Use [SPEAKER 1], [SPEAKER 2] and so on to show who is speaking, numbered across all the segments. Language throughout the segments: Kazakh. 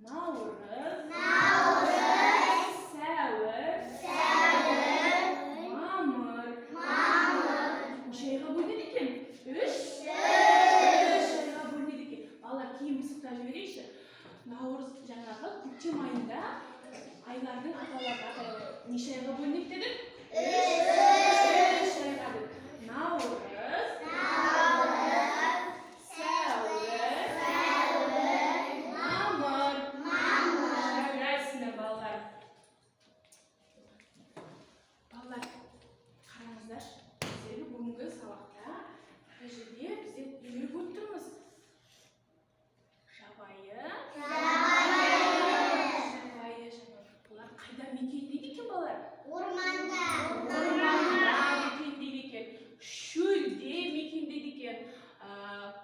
[SPEAKER 1] Наурыз, сәуір, мамыр. Неше айға бөлінеді екен? Үш айға бөлінеді екен. Балалар, кейін мысықтап жіберейікші. Наурыз жаңағы көктем айында айлардың аталары неше айға бөлінеді дедік? Үш айға бөлінеді. Наурыз,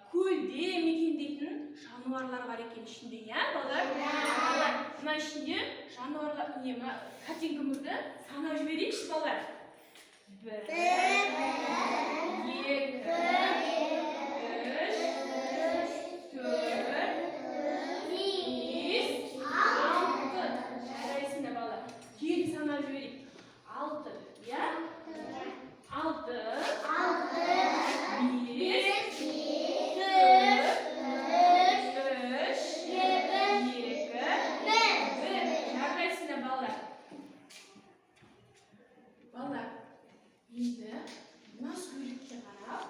[SPEAKER 1] көлде мекендейтін жануарлар бар екен ішінде, иә, балалар? Мына ішінде жануарлар, мына картинкамызды санап жіберейікші, балалар. 1, 2, 3, 4, 5, 6. Жарайсыңдар, балалар. Кейін санап жіберейік. 6, иә? 6, 1. Мына суретке қарап,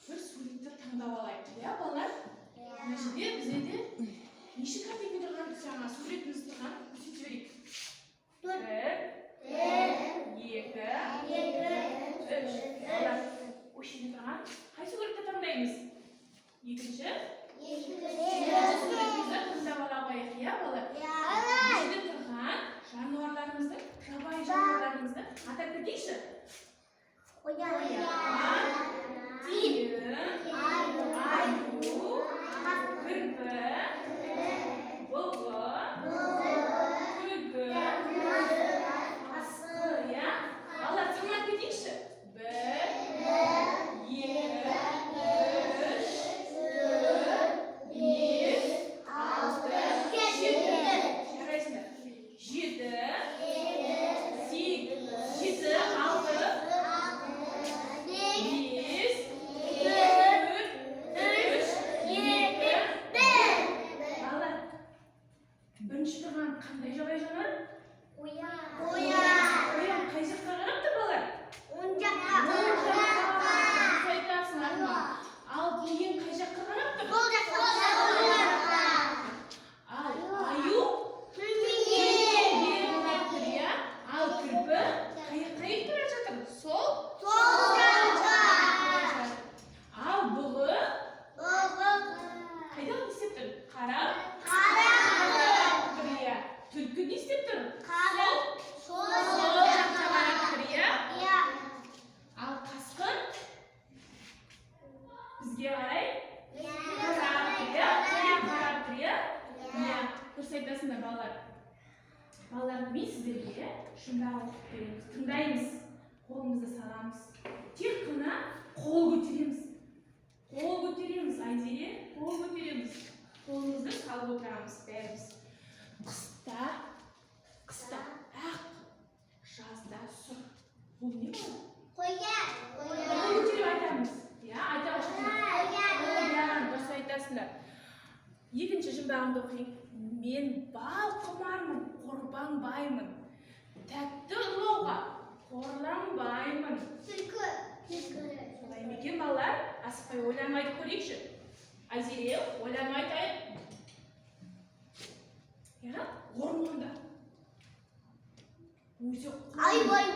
[SPEAKER 1] бір суретті таңдап алайық, иә, балалар? Мына жерде бізде неше картинка тұрған, жаңа суретіміз тұрған, көрсетіп жіберейік. 1, 2, 3. Балалар, осы жерде тұрған қай суретті таңдаймыз? Екінші суретімізді таңдап ала қояйық, иә, балалар? Осы жерде тұрған жануарларымызды, жабайы жануарларымызды атап кетейікші. Қоян, түйе, аю, кірпі, бұғы, түлкі, қасқыр, иә? Балалар, санап кетейікші. 1, 2, 3, 4, 5, 6, 7. Жарайсыңдар. 7, 1. Қандай жабайы жануар? Қоян. Қоян қай жаққа қарап тұр, балалар? Оң жаққа. Айтасың, артыма. Ал түйен қай жаққа қарап тұр? Сол жаққа. Ал аю? Ал кірпі? Қай бара жатыр? Сол жаққа. Ал бұғы? Қайда не істеп тұр? Қарап? Түлкі не істеп тұр? Сол жаққа қарап тұр, иә? Ал қасқыр? Бізге қарай? Қарап тұр, иә? Дұрыс айтасыңдар, балалар. Балалар, мен сіздерге шындағы оқып береміз. Тыңдаймыз, қолымызды саламыз. Тек қана қол көтереміз. Айзере, қол көтереміз. Қолымызды салып отырамыз, бәріміз. Қыста ақ, жазда сұр. Бұл не болады? Қоян. Қол көтеріп айтамыз. Қоян, дұрыс айтасыңдар. Екінші жұмбағымды оқиын. Мен бал құмармын, қорбаңбаймын. Тәтті ұрлауға қорланбаймын. Түлкі. Солай ма екен, балалар? Асықпай ойланып айтып көрейікші. Айзере, ойланып айтайық. Орманда. Өзі
[SPEAKER 2] айбай.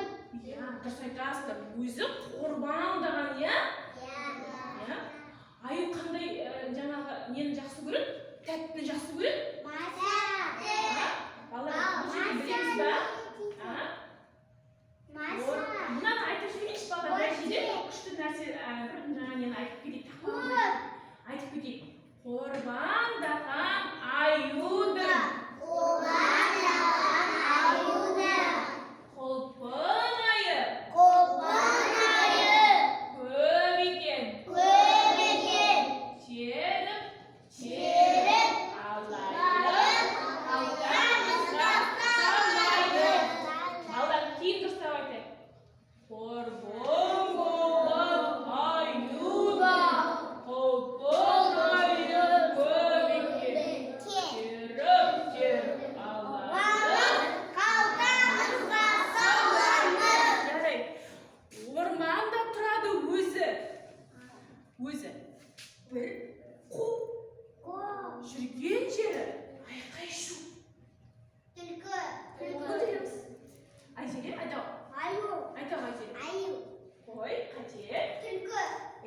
[SPEAKER 1] Дұрыс айтасыздар. Өзі қорбаңдаған, иә? Аю қандай жаңағы нені жақсы көреді? Тәттіні жақсы көреді? Балалар, бұл жерде білеміз ба? Мынаны айтып жіберейікші, балалар. Бір жерде күшті нәрсе, бір жаңа нені айтып кетейік. Айтып кетейік. Қорбаңдаған аюдың. Көп екен. Теріп, алла.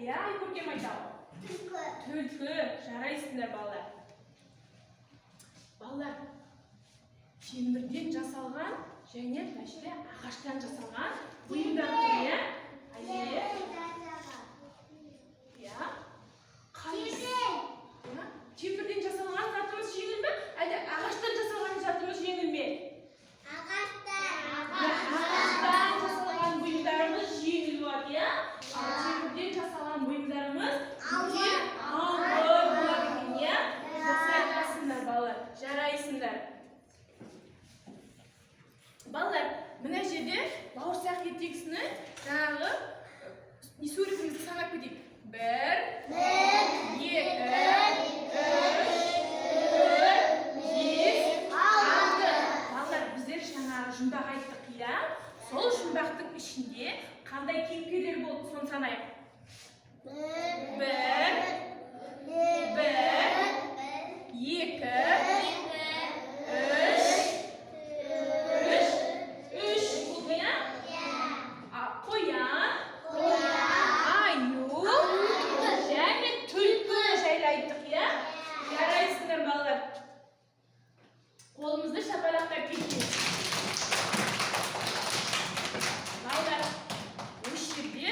[SPEAKER 1] иә, көркем айтамын. Түлкі. Жарайсыңдар, балалар. Балалар, темірден жасалған және мәшіне ағаштан жасалған бұйымдар тұр, иә? Әже? Иә? Қайсы? Темірден жасалған затымыз жеңіл ме? Әлде ағаштан жасалған затымыз жеңіл ме? Ағаштан жасалған бұйымдарымыз жеңіл болады, иә? Ал темірден жасалған бұйымдарымыз үлкен ауыр болады екен, иә? Жасай аласыңдар, балалар. Жарайсыңдар. Балалар, мына жерде бауырсақ ертегісінің жаңағы суретімізді санап кетейік. 1, 2, 3, 4, 5, 6. Балалар, біздер жаңағы жұмбақ айттық, иә? Сол жұмбақтың ішінде қандай кейіпкерлер болды, соны санайық. 1, 2, қолымызды шапалақтап кетейік. Балалар, осы жерде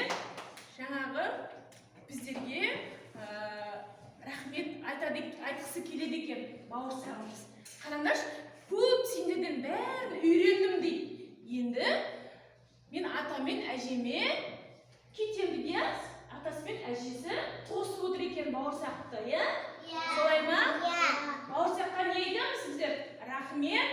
[SPEAKER 1] жаңағы біздерге рахмет айтқысы келеді екен бауырсағымыз. Қараңдаршы, көп сендерден бәрін үйрендім дейді. Енді мен атамен әжеме кетемін дейді. Атасы мен әжесі қосып отыр екен бауырсақты, иә? Солай ма? Бауырсаққа не айтамыз сіздер? Рахмет.